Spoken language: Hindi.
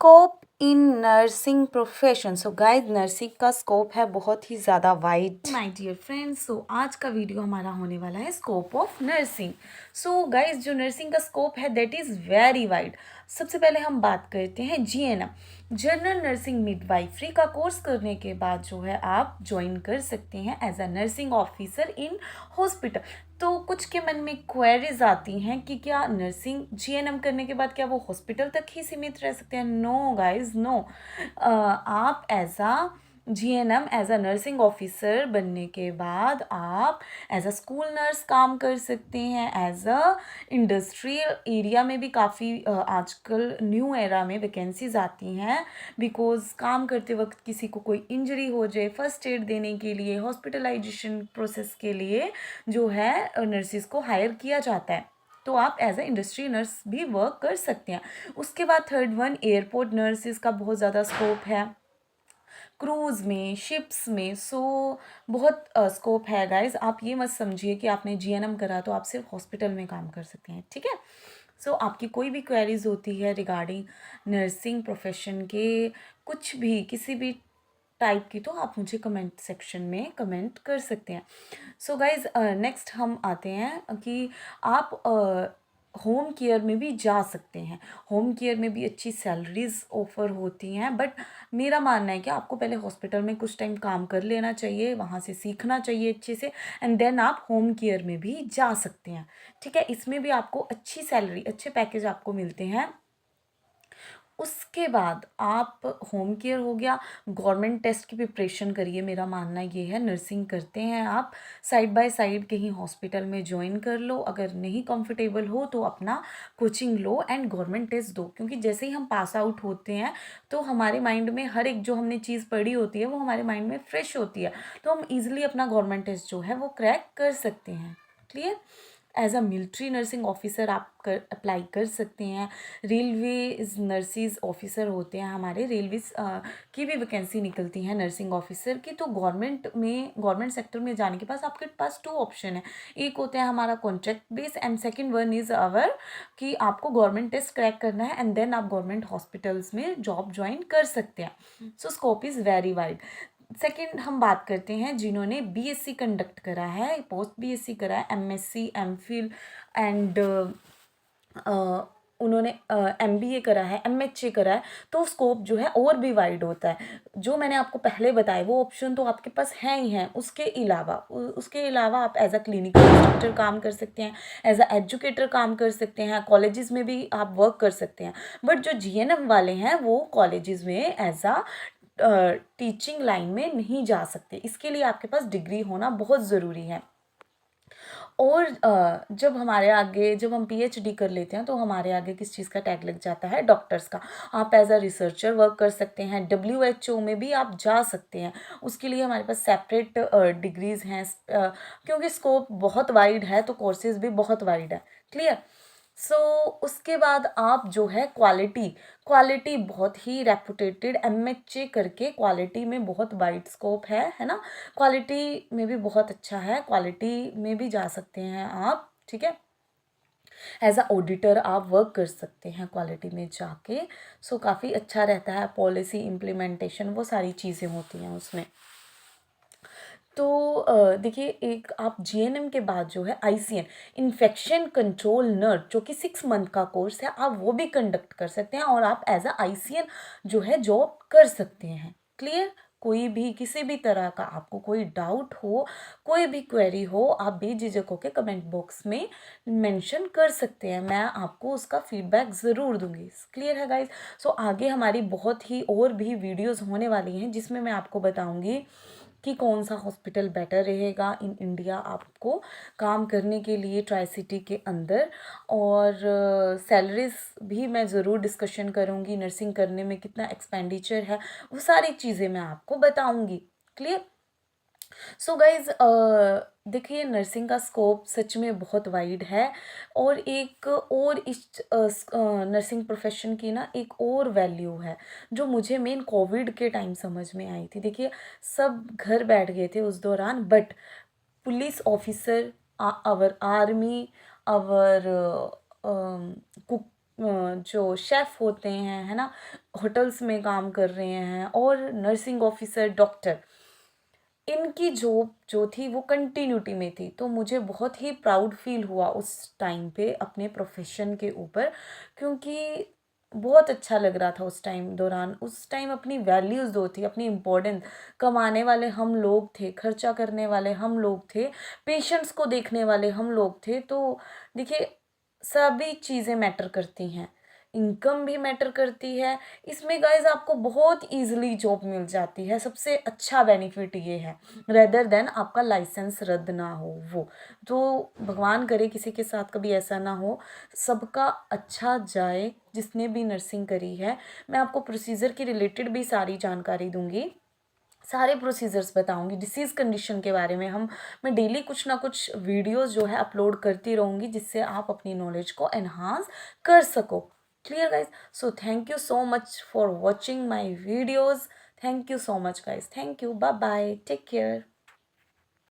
Scope in nursing profession. So guys, nursing का स्कोप है बहुत ही ज़्यादा वाइड माय डियर फ्रेंड्स। सो आज का वीडियो हमारा होने वाला है scope of nursing. So guys, जो नर्सिंग का स्कोप है दैट इज़ वेरी वाइड। सबसे पहले हम बात करते हैं जीएनएम, जनरल नर्सिंग मिडवाइफरी का कोर्स करने के बाद जो है आप ज्वाइन कर सकते हैं as a nursing officer in hospital. तो कुछ के मन में क्वेरीज आती हैं कि क्या नर्सिंग जीएनएम करने के बाद क्या वो हॉस्पिटल तक ही सीमित रह सकते हैं? No guys, no. आप as a GNM as a nursing officer बनने के बाद आप एज अ स्कूल नर्स काम कर सकते हैं, एज अ इंडस्ट्रियल एरिया में भी काफ़ी आजकल न्यू एरा में वैकेंसीज आती हैं। बिकॉज काम करते वक्त किसी को कोई इंजरी हो जाए, फर्स्ट एड देने के लिए, हॉस्पिटलाइजेशन प्रोसेस के लिए जो है नर्सिस को हायर किया जाता है। तो आप एज अ इंडस्ट्री नर्स भी वर्क कर सकते हैं। उसके बाद थर्ड वन, एयरपोर्ट नर्सिस का बहुत ज़्यादा स्कोप है, क्रूज़ में, शिप्स में। सो बहुत स्कोप है गाइज। आप ये मत समझिए कि आपने जीएनएम करा तो आप सिर्फ हॉस्पिटल में काम कर सकते हैं, ठीक है। सो आपकी कोई भी क्वेरीज होती है रिगार्डिंग नर्सिंग प्रोफेशन के कुछ भी किसी भी टाइप की, तो आप मुझे कमेंट सेक्शन में कमेंट कर सकते हैं। सो गाइज, नेक्स्ट हम आते हैं कि आप होम केयर में भी जा सकते हैं। होम केयर में भी अच्छी सैलरीज ऑफर होती हैं, बट मेरा मानना है कि आपको पहले हॉस्पिटल में कुछ टाइम काम कर लेना चाहिए, वहाँ से सीखना चाहिए अच्छे से, एंड देन आप होम केयर में भी जा सकते हैं, ठीक है। इसमें भी आपको अच्छी सैलरी, अच्छे पैकेज आपको मिलते हैं। उसके बाद आप, होम केयर हो गया, गवर्नमेंट टेस्ट की प्रिपरेशन करिए। मेरा मानना ये है, नर्सिंग करते हैं आप, साइड बाय साइड कहीं हॉस्पिटल में ज्वाइन कर लो। अगर नहीं कंफर्टेबल हो तो अपना कोचिंग लो एंड गवर्नमेंट टेस्ट दो, क्योंकि जैसे ही हम पास आउट होते हैं तो हमारे माइंड में हर एक जो हमने चीज़ पढ़ी होती है वो हमारे माइंड में फ्रेश होती है, तो हम ईजिली अपना गवर्नमेंट टेस्ट जो है वो क्रैक कर सकते हैं। Clear? As a military nursing officer आप अप्लाई कर सकते हैं। रेलवे नर्सिस ऑफिसर होते हैं हमारे, रेलवे की भी वैकेंसी निकलती है नर्सिंग ऑफिसर की। तो गवर्नमेंट सेक्टर में जाने के पास आपके पास टू ऑप्शन है। एक होता है हमारा contract base and second one is our कि आपको गवर्नमेंट टेस्ट क्रैक करना है एंड देन आप गवर्नमेंट हॉस्पिटल्स में जॉब ज्वाइन कर सकते हैं। So scope is very wide. Second हम बात करते हैं जिन्होंने बीएससी कंडक्ट करा है, पोस्ट बीएससी करा है, एमएससी, एमफिल एंड उन्होंने एमबीए करा है, एमएचए करा है। तो स्कोप जो है और भी वाइड होता है। जो मैंने आपको पहले बताया वो ऑप्शन तो आपके पास है ही हैं। उसके अलावा आप एज अ क्लिनिकल इंस्ट्रक्टर काम कर सकते हैं, एज अ एजुकेटर काम कर सकते हैं, कॉलेजेस में भी आप वर्क कर सकते हैं। बट जो जीएनएम वाले हैं वो कॉलेजेस में एज अ टीचिंग लाइन में नहीं जा सकते। इसके लिए आपके पास डिग्री होना बहुत ज़रूरी है। और जब हम पीएचडी कर लेते हैं तो हमारे आगे किस चीज़ का टैग लग जाता है? डॉक्टर्स का। आप एज अ रिसर्चर वर्क कर सकते हैं, डब्ल्यूएचओ में भी आप जा सकते हैं। उसके लिए हमारे पास सेपरेट डिग्रीज़ हैं, क्योंकि स्कोप बहुत वाइड है तो कोर्सेज भी बहुत वाइड है। क्लियर? सो उसके बाद आप जो है क्वालिटी बहुत ही रेपुटेटेड एमएचए करके, क्वालिटी में बहुत वाइड स्कोप है ना। क्वालिटी में भी बहुत अच्छा है, क्वालिटी में भी जा सकते हैं आप, ठीक है। एज अ ऑडिटर आप वर्क कर सकते हैं क्वालिटी में जाके। सो काफ़ी अच्छा रहता है, पॉलिसी इम्प्लीमेंटेशन वो सारी चीज़ें होती हैं उसमें। तो देखिए, एक आप जीएनएम के बाद जो है आईसीएन, इन्फेक्शन कंट्रोल नर्स, जो कि 6 मंथ का कोर्स है, आप वो भी कंडक्ट कर सकते हैं और आप एज अ आईसीएन जो है जॉब कर सकते हैं। क्लियर? कोई भी किसी भी तरह का आपको कोई डाउट हो, कोई भी क्वेरी हो, आप बेझिझक होकर कमेंट बॉक्स में मेंशन कर सकते हैं, मैं आपको उसका फीडबैक ज़रूर दूंगी। क्लियर है गाइज? सो आगे हमारी बहुत ही और भी वीडियोज़ होने वाली हैं जिसमें मैं आपको बताऊंगी कि कौन सा हॉस्पिटल बेटर रहेगा इन इंडिया आपको काम करने के लिए ट्राई सिटी के अंदर। और सैलरीज भी मैं ज़रूर डिस्कशन करूँगी, नर्सिंग करने में कितना एक्सपेंडिचर है वो सारी चीज़ें मैं आपको बताऊँगी। क्लियर? सो गाइज, देखिए, नर्सिंग का स्कोप सच में बहुत वाइड है। और एक और इस नर्सिंग प्रोफेशन की ना एक और वैल्यू है जो मुझे मेन कोविड के टाइम समझ में आई थी। देखिए, सब घर बैठ गए थे उस दौरान, but police officer, our army, our जो शेफ़ होते हैं, है ना, होटल्स में काम कर रहे हैं, और नर्सिंग ऑफिसर, डॉक्टर, इनकी जॉब जो थी वो कंटिन्यूटी में थी। तो मुझे बहुत ही प्राउड फील हुआ उस टाइम पे अपने प्रोफेशन के ऊपर, क्योंकि बहुत अच्छा लग रहा था उस टाइम दौरान। उस टाइम अपनी वैल्यूज़ जो थी, अपनी इम्पोर्टेंस, कमाने वाले हम लोग थे, खर्चा करने वाले हम लोग थे, पेशेंट्स को देखने वाले हम लोग थे। तो देखिए, सभी चीज़ें मैटर करती हैं, इनकम भी मैटर करती है। इसमें गाइस आपको बहुत ईज़िली जॉब मिल जाती है, सबसे अच्छा बेनिफिट ये है, रेदर देन आपका लाइसेंस रद्द ना हो वो। तो भगवान करे किसी के साथ कभी ऐसा ना हो, सबका अच्छा जाए जिसने भी नर्सिंग करी है। मैं आपको प्रोसीजर के रिलेटेड भी सारी जानकारी दूंगी, सारे प्रोसीजर्स बताऊंगी, डिसीज़ कंडीशन के बारे में मैं डेली कुछ ना कुछ वीडियोस जो है अपलोड करती रहूँगी, जिससे आप अपनी नॉलेज को एनहांस कर सको। Clear guys? So thank you so much for watching my videos. Thank you so much guys, thank you, bye bye, take care.